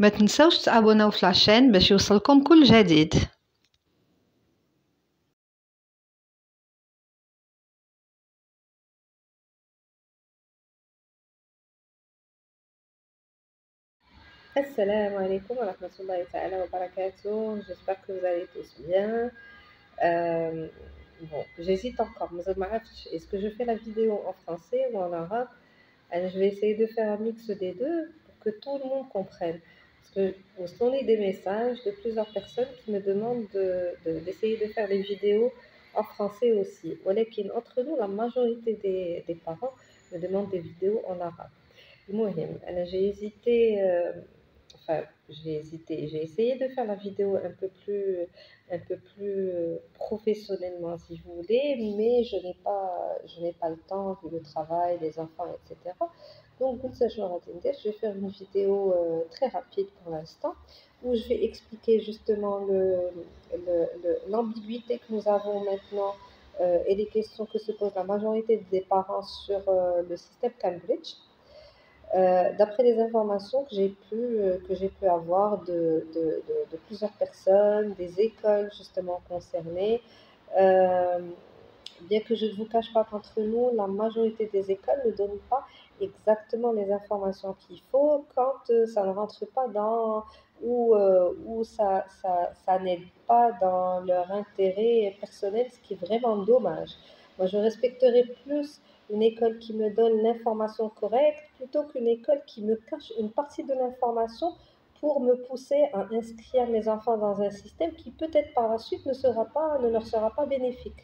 ما تنسوش تابوناو في لاشين باش يوصلكم كل جديد. Assalamu alaikum wa rahmatullahi ta'ala wa barakatuh. J'espère que vous allez tous bien. Bon, j'hésite encore. Est-ce que je fais la vidéo en français ou en arabe? Alors, je vais essayer de faire un mix des deux pour que tout le monde comprenne. Parce que vous donnez des messages de plusieurs personnes qui me demandent d'essayer de faire des vidéos en français aussi. Voilà entre nous, la majorité des parents me demandent des vidéos en arabe. Mohim, alors j'ai essayé de faire la vidéo un peu plus professionnellement, si vous voulez, mais je n'ai pas le temps, vu le travail, les enfants, etc. Donc, je vais faire une vidéo très rapide pour l'instant, où je vais expliquer justement l'ambiguïté que nous avons maintenant et les questions que se pose la majorité des parents sur le système Cambridge. D'après les informations que j'ai pu avoir de plusieurs personnes, des écoles justement concernées, bien que je ne vous cache pas qu'entre nous, la majorité des écoles ne donnent pas exactement les informations qu'il faut quand ça ne rentre pas dans ou ça n'aide pas dans leur intérêt personnel, ce qui est vraiment dommage. Moi, je respecterais plus une école qui me donne l'information correcte plutôt qu'une école qui me cache une partie de l'information pour me pousser à inscrire mes enfants dans un système qui peut-être par la suite ne leur sera pas bénéfique.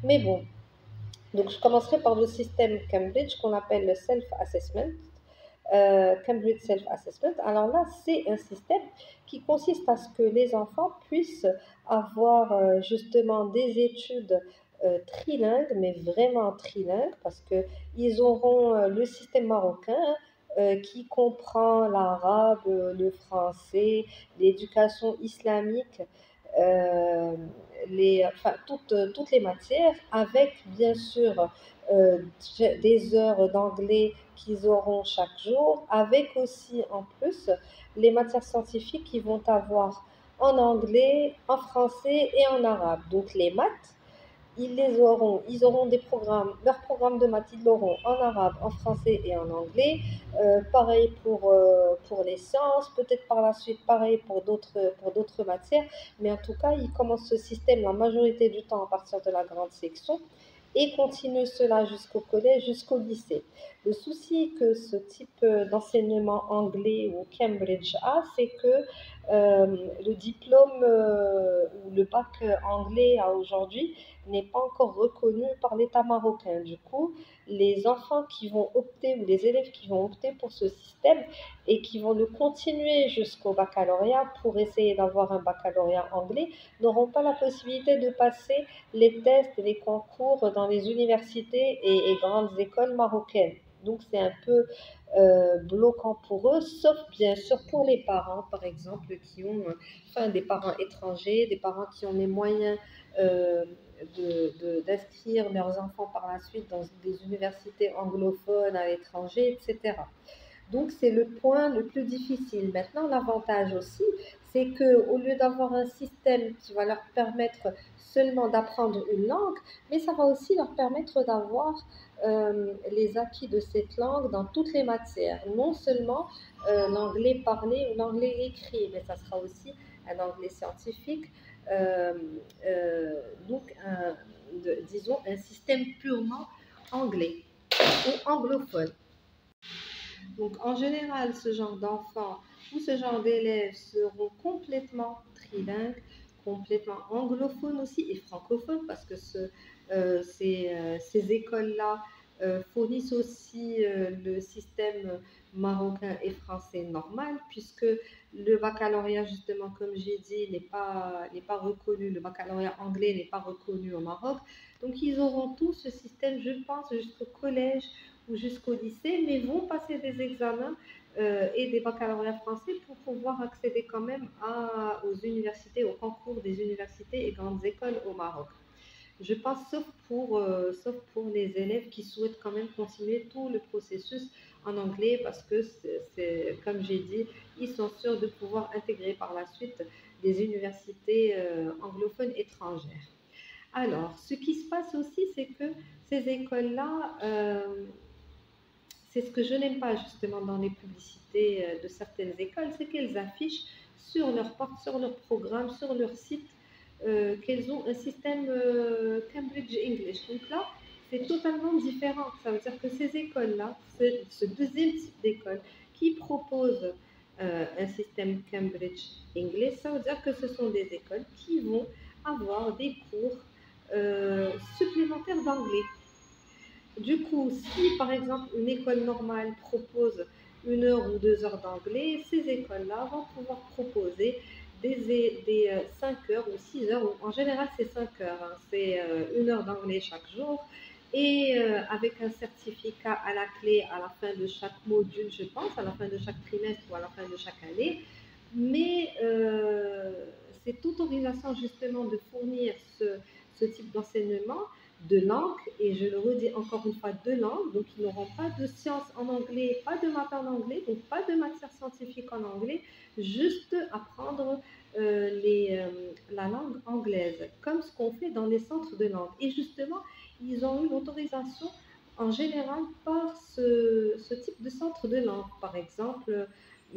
Mais bon, donc je commencerai par le système Cambridge qu'on appelle le self-assessment. Cambridge Self-Assessment. Alors là, c'est un système qui consiste à ce que les enfants puissent avoir justement des études trilingues, mais vraiment trilingues, parce qu'ils auront le système marocain qui comprend l'arabe, le français, l'éducation islamique, euh, toutes les matières, avec bien sûr des heures d'anglais qu'ils auront chaque jour, avec aussi en plus les matières scientifiques qu'ils vont avoir en anglais, en français et en arabe. Donc les maths, ils auront des programmes, leur programme de maths, ils l'auront en arabe, en français et en anglais. Pareil pour les sciences, peut-être par la suite pareil pour d'autres matières, mais en tout cas, ils commencent ce système la majorité du temps à partir de la grande section et continuent cela jusqu'au collège, jusqu'au lycée. Le souci que ce type d'enseignement anglais ou Cambridge a, c'est que le diplôme ou le bac anglais à aujourd'hui n'est pas encore reconnu par l'État marocain. Du coup, les enfants qui vont opter ou les élèves qui vont opter pour ce système et qui vont le continuer jusqu'au baccalauréat pour essayer d'avoir un baccalauréat anglais n'auront pas la possibilité de passer les tests et les concours dans les universités et grandes écoles marocaines. Donc c'est un peu bloquant pour eux, sauf bien sûr pour les parents, par exemple, qui ont, des parents étrangers, des parents qui ont les moyens d'inscrire leurs enfants par la suite dans des universités anglophones à l'étranger, etc. Donc, c'est le point le plus difficile. Maintenant, l'avantage aussi, c'est qu'au lieu d'avoir un système qui va leur permettre seulement d'apprendre une langue, mais ça va aussi leur permettre d'avoir les acquis de cette langue dans toutes les matières. Non seulement l'anglais parlé ou l'anglais écrit, mais ça sera aussi un anglais scientifique. Euh, donc, disons, un système purement anglais ou anglophone. Donc, en général, ce genre d'enfants ou ce genre d'élèves seront complètement trilingues, complètement anglophones aussi et francophones parce que ces écoles-là fournissent aussi le système marocain et français normal puisque le baccalauréat, justement, comme j'ai dit, n'est pas reconnu, le baccalauréat anglais n'est pas reconnu au Maroc. Donc, ils auront tous ce système, je pense, jusqu'au collège ou jusqu'au lycée, mais vont passer des examens et des baccalauréats français pour pouvoir accéder quand même aux universités, au concours des universités et grandes écoles au Maroc. Je pense, sauf pour les élèves qui souhaitent quand même continuer tout le processus en anglais parce que, comme j'ai dit, ils sont sûrs de pouvoir intégrer par la suite des universités anglophones étrangères. Alors, ce qui se passe aussi, c'est que ces écoles-là, c'est ce que je n'aime pas justement dans les publicités de certaines écoles, c'est qu'elles affichent sur leur porte, sur leur programme, sur leur site, qu'elles ont un système Cambridge English. Donc là, c'est totalement différent. Ça veut dire que ces écoles-là, ce deuxième type d'école qui propose un système Cambridge English, ça veut dire que ce sont des écoles qui vont avoir des cours supplémentaires d'anglais. Du coup, si par exemple une école normale propose 1 heure ou 2 heures d'anglais, ces écoles-là vont pouvoir proposer des 5 heures ou 6 heures, en général c'est 5 heures, hein, c'est 1 heure d'anglais chaque jour, et avec un certificat à la clé à la fin de chaque module, je pense, à la fin de chaque trimestre ou à la fin de chaque année. Mais cette autorisation justement de fournir ce type d'enseignement de langue, et je le redis encore une fois, de langue, donc ils n'auront pas de sciences en anglais, pas de maths en anglais, donc pas de matière scientifique en anglais, juste apprendre la langue anglaise, comme ce qu'on fait dans les centres de langue. Et justement, ils ont eu l'autorisation en général par ce type de centre de langue. Par exemple,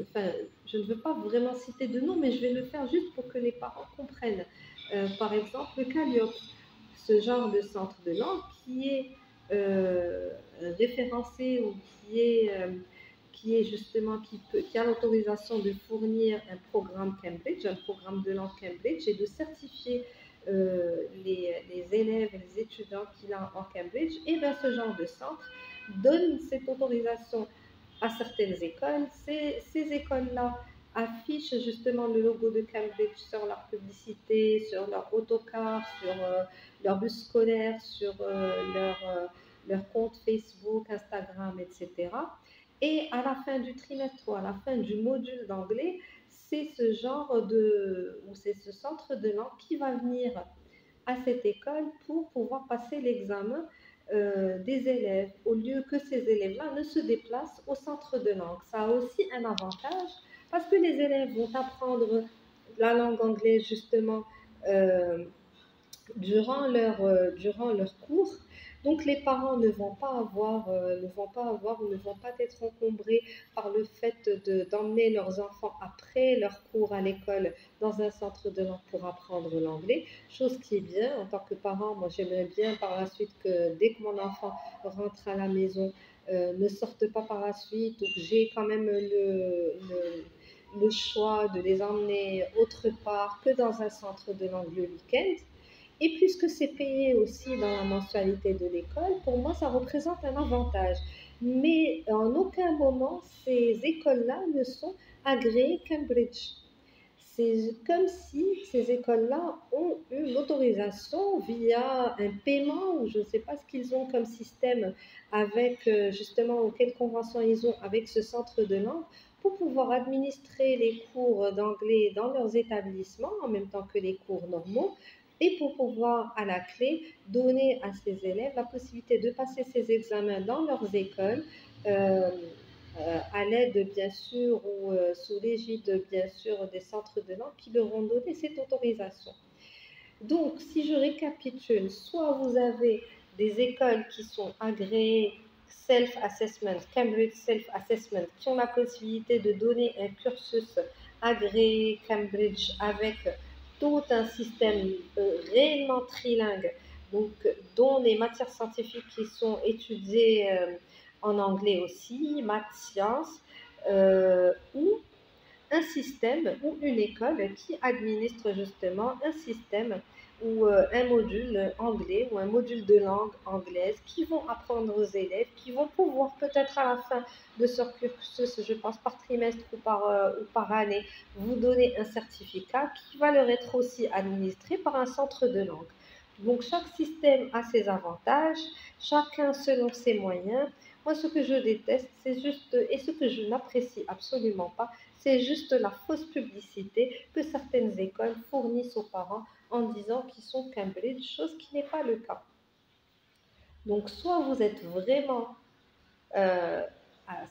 enfin, je ne veux pas vraiment citer de nom, mais je vais le faire juste pour que les parents comprennent. Par exemple, le Calliope, ce genre de centre de langue qui est euh, référencé ou qui est justement qui a l'autorisation de fournir un programme Cambridge, un programme de langue Cambridge et de certifier les élèves et les étudiants qu'il a en Cambridge, et bien ce genre de centre donne cette autorisation à certaines écoles. Ces écoles-là affichent justement le logo de Cambridge sur leur publicité, sur leur autocar, sur leur bus scolaire, sur leur compte Facebook, Instagram, etc. Et à la fin du trimestre ou à la fin du module d'anglais, c'est ce genre ou c'est ce centre de langue qui va venir à cette école pour pouvoir passer l'examen des élèves, au lieu que ces élèves-là ne se déplacent au centre de langue. Ça a aussi un avantage parce que les élèves vont apprendre la langue anglaise justement euh, durant leur cours. Donc les parents ne vont pas être encombrés par le fait d'emmener leurs enfants après leur cours à l'école dans un centre de langue pour apprendre l'anglais, chose qui est bien en tant que parent. Moi, j'aimerais bien par la suite que dès que mon enfant rentre à la maison, ne sorte pas par la suite, ou que j'ai quand même le choix de les emmener autre part que dans un centre de langue le week-end. Et puisque c'est payé aussi dans la mensualité de l'école, pour moi, ça représente un avantage. Mais en aucun moment, ces écoles-là ne sont agréées Cambridge. C'est comme si ces écoles-là ont eu l'autorisation via un paiement, ou je ne sais pas ce qu'ils ont comme système avec justement, quelle convention ils ont avec ce centre de langue, pour pouvoir administrer les cours d'anglais dans leurs établissements en même temps que les cours normaux, et pour pouvoir à la clé donner à ces élèves la possibilité de passer ces examens dans leurs écoles. euh, à l'aide bien sûr ou sous l'égide bien sûr des centres de langue qui leur ont donné cette autorisation. Donc, si je récapitule, soit vous avez des écoles qui sont agréées self-assessment, Cambridge self-assessment, qui ont la possibilité de donner un cursus agréé Cambridge avec tout un système réellement trilingue, donc dont les matières scientifiques qui sont étudiées en anglais aussi, maths, sciences, ou un système ou une école qui administre justement un système ou un module anglais ou un module de langue anglaise qui vont apprendre aux élèves, qui vont pouvoir peut-être à la fin de ce cursus, je pense par trimestre ou par année, vous donner un certificat qui va leur être aussi administré par un centre de langue. Donc chaque système a ses avantages, chacun selon ses moyens. Moi, ce que je déteste, c'est juste, et ce que je n'apprécie absolument pas, c'est juste la fausse publicité que certaines écoles fournissent aux parents en disant qu'ils sont Cambridge, chose qui n'est pas le cas. Donc, soit vous êtes vraiment euh,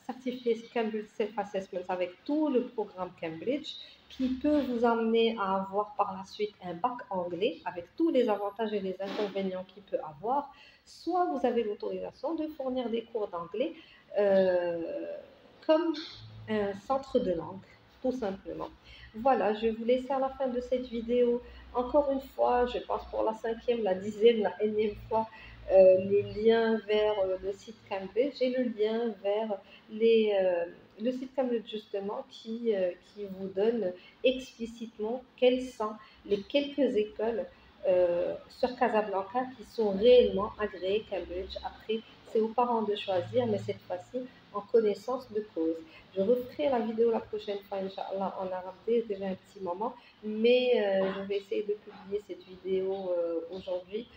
certifié Cambridge Self Assessment avec tout le programme Cambridge, qui peut vous amener à avoir par la suite un bac anglais avec tous les avantages et les inconvénients qu'il peut avoir, soit vous avez l'autorisation de fournir des cours d'anglais comme un centre de langue, tout simplement. Voilà, je vais vous laisser à la fin de cette vidéo. Encore une fois, je pense pour la 5e, la 10e, la énième fois, le lien vers le site Cambridge et le lien vers le site Cambridge justement qui vous donne explicitement quelles sont les quelques écoles sur Casablanca qui sont réellement agréées Cambridge. Après, c'est aux parents de choisir, mais cette fois-ci en connaissance de cause. Je referai la vidéo la prochaine fois, Inch'Allah, en arabe, déjà un petit moment, mais je vais essayer de publier cette vidéo aujourd'hui.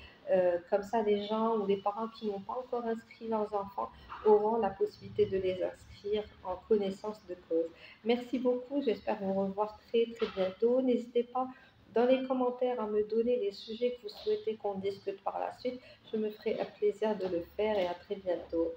Comme ça, les gens ou les parents qui n'ont pas encore inscrit leurs enfants auront la possibilité de les inscrire en connaissance de cause. Merci beaucoup, j'espère vous revoir très très bientôt. N'hésitez pas dans les commentaires à me donner les sujets que vous souhaitez qu'on discute par la suite. Je me ferai un plaisir de le faire et à très bientôt.